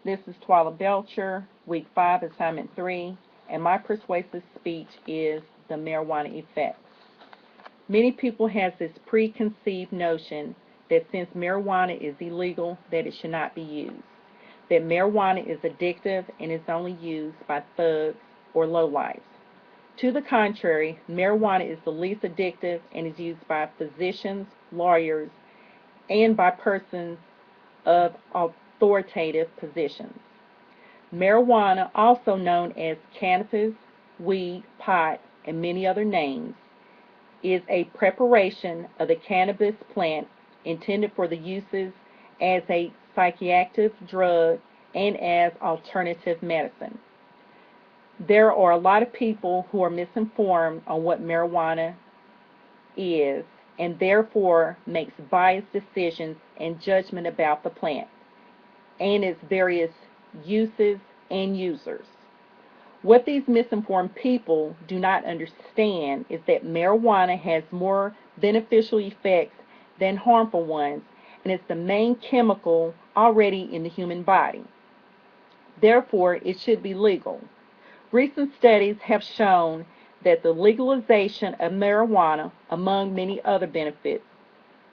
This is Twila Belcher, Week 5, Assignment 3, and my persuasive speech is the marijuana effects. Many people have this preconceived notion that since marijuana is illegal, that it should not be used, that marijuana is addictive and is only used by thugs or lowlifes. To the contrary, marijuana is the least addictive and is used by physicians, lawyers, and by persons of authoritative positions. Marijuana, also known as cannabis, weed, pot, and many other names, is a preparation of the cannabis plant intended for the uses as a psychiatric drug and as alternative medicine. There are a lot of people who are misinformed on what marijuana is and therefore makes biased decisions and judgment about the plant and its various uses and users. What these misinformed people do not understand is that marijuana has more beneficial effects than harmful ones, and it's the main chemical already in the human body. Therefore, it should be legal. Recent studies have shown that the legalization of marijuana, among many other benefits,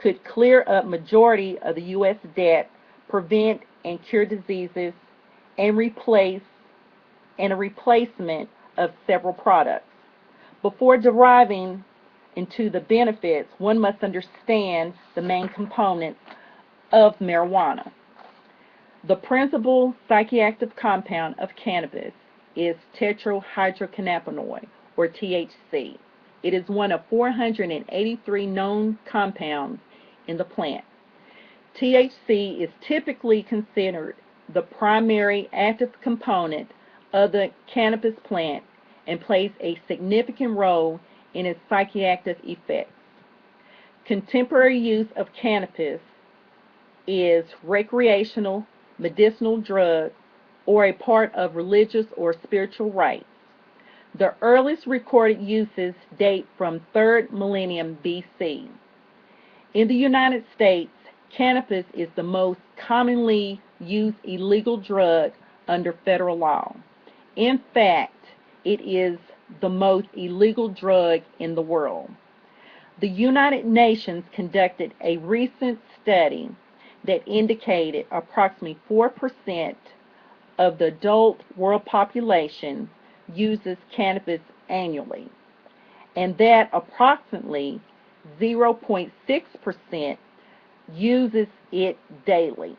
could clear up majority of the U.S. debt, prevent and cure diseases, and a replacement of several products. Before deriving into the benefits, one must understand the main components of marijuana. The principal psychoactive compound of cannabis is tetrahydrocannabinol, or THC. It is one of 483 known compounds in the plant. THC is typically considered the primary active component of the cannabis plant and plays a significant role in its psychoactive effects. Contemporary use of cannabis is recreational, medicinal drug, or a part of religious or spiritual rites. The earliest recorded uses date from 3rd millennium BC. In the United States, cannabis is the most commonly used illegal drug under federal law. In fact, it is the most illegal drug in the world. The United Nations conducted a recent study that indicated approximately 4% of the adult world population uses cannabis annually, and that approximately 0.6% uses it daily.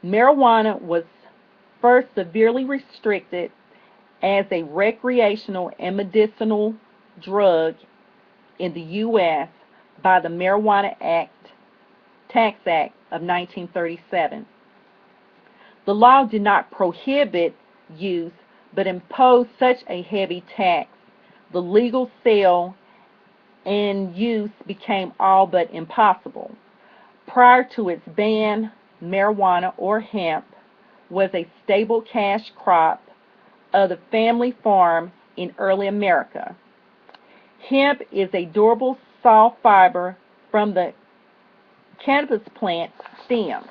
Marijuana was first severely restricted as a recreational and medicinal drug in the U.S. by the Marijuana Tax Act of 1937. The law did not prohibit use, but imposed such a heavy tax, the legal sale and use became all but impossible. Prior to its ban, marijuana, or hemp, was a stable cash crop of the family farm in early America. Hemp is a durable saw fiber from the cannabis plant stem.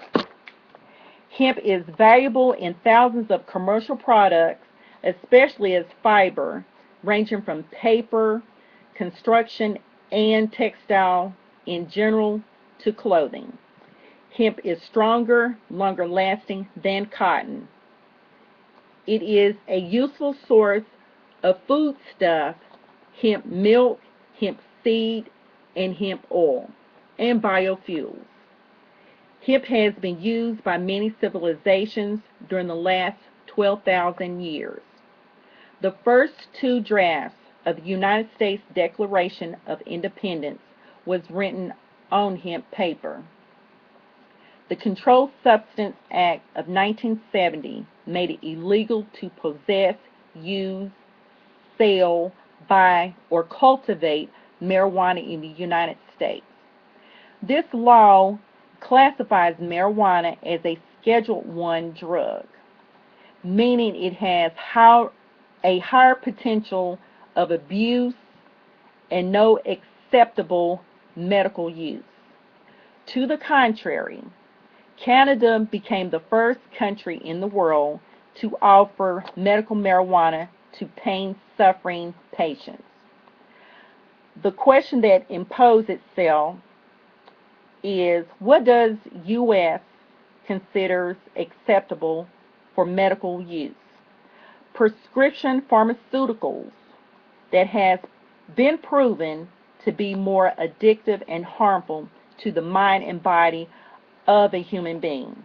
Hemp is valuable in thousands of commercial products, especially as fiber, ranging from paper, construction, and textile in general to clothing. Hemp is stronger, longer lasting than cotton. It is a useful source of foodstuff, hemp milk, hemp seed, and hemp oil, and biofuels. Hemp has been used by many civilizations during the last 12,000 years. The first two drafts of the United States Declaration of Independence was written on hemp paper. The Controlled Substance Act of 1970 made it illegal to possess, use, sell, buy, or cultivate marijuana in the United States. This law classifies marijuana as a Schedule I drug, meaning it has a higher potential of abuse and no acceptable medical use. To the contrary, Canada became the first country in the world to offer medical marijuana to pain-suffering patients. The question that imposes itself is, what does U.S. considers acceptable for medical use? Prescription pharmaceuticals that has been proven to be more addictive and harmful to the mind and body of a human being.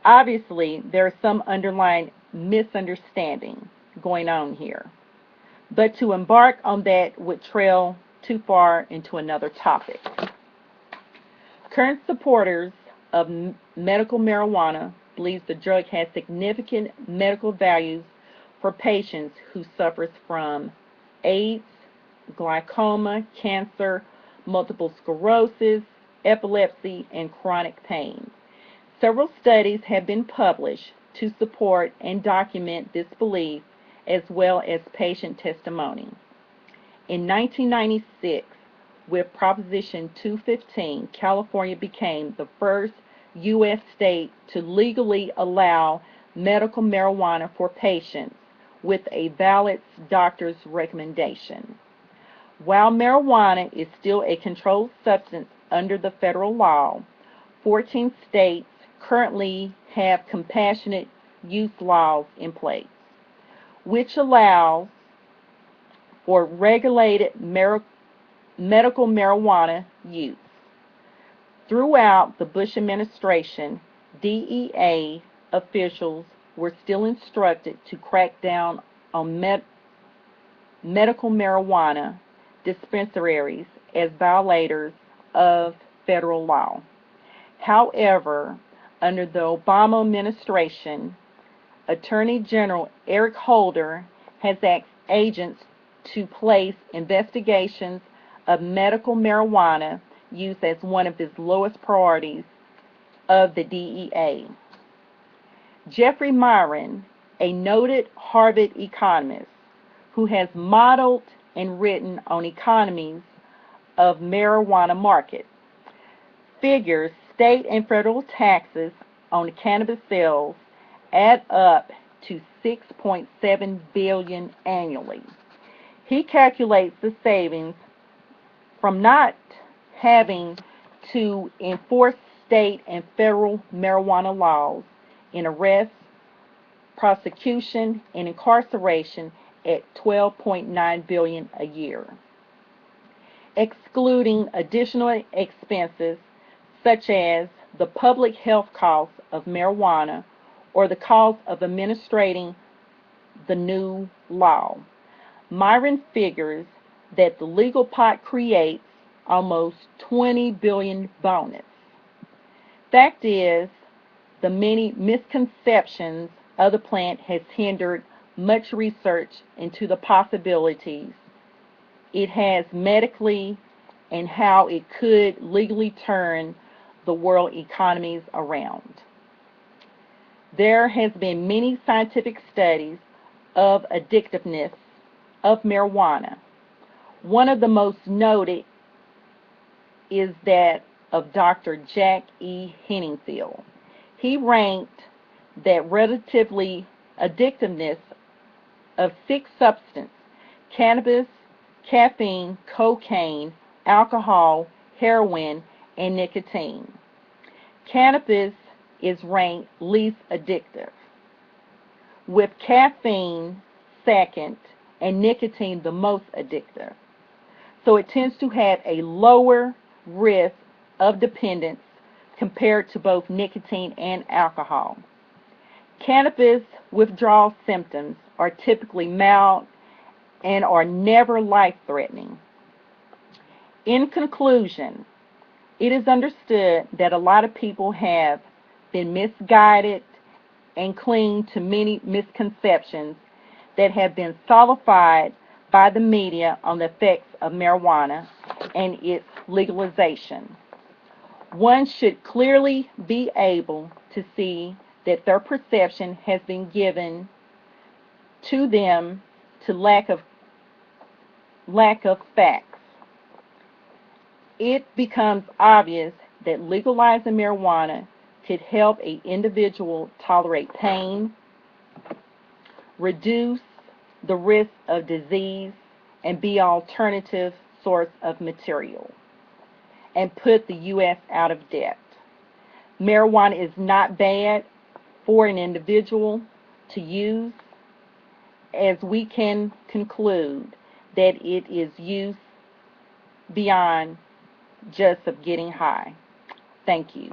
Obviously, there is some underlying misunderstanding going on here, but to embark on that would trail too far into another topic. Current supporters of medical marijuana believe the drug has significant medical values for patients who suffer from AIDS, glaucoma, cancer, multiple sclerosis, epilepsy, and chronic pain. Several studies have been published to support and document this belief, as well as patient testimony. In 1996, with Proposition 215, California became the first U.S. state to legally allow medical marijuana for patients with a valid doctor's recommendation. While marijuana is still a controlled substance under the federal law, 14 states currently have compassionate use laws in place, which allows for regulated medical marijuana use. Throughout the Bush administration, DEA officials were still instructed to crack down on medical marijuana dispensaries as violators of federal law. However, under the Obama administration, Attorney General Eric Holder has asked agents to place investigations of medical marijuana use as one of his lowest priorities of the DEA. Jeffrey Miron, a noted Harvard economist who has modeled and written on economies of marijuana market, figures state and federal taxes on cannabis sales add up to $6.7 billion annually. He calculates the savings from not having to enforce state and federal marijuana laws in arrest, prosecution, and incarceration at $12.9 billion a year, excluding additional expenses such as the public health costs of marijuana or the cost of administrating the new law. Miron figures that the legal pot creates almost $20 billion bonus. Fact is, the many misconceptions of the plant has hindered much research into the possibilities it has medically and how it could legally turn the world economies around. There has been many scientific studies of addictiveness of marijuana. One of the most noted is that of Dr. Jack E. Henningfield. He ranked that relatively addictiveness of 6 substances: cannabis, caffeine, cocaine, alcohol, heroin, and nicotine. Cannabis is ranked least addictive, with caffeine second and nicotine the most addictive. So it tends to have a lower risk of dependence compared to both nicotine and alcohol. Cannabis withdrawal symptoms are typically mild and are never life-threatening. In conclusion, it is understood that a lot of people have been misguided and cling to many misconceptions that have been solidified by the media on the effects of marijuana and its legalization. One should clearly be able to see that their perception has been given to them to lack of facts. It becomes obvious that legalizing marijuana could help an individual tolerate pain, reduce the risk of disease, and be an alternative source of material, and put the U.S. out of debt. Marijuana is not bad for an individual to use, as we can conclude that it is use beyond just of getting high. Thank you.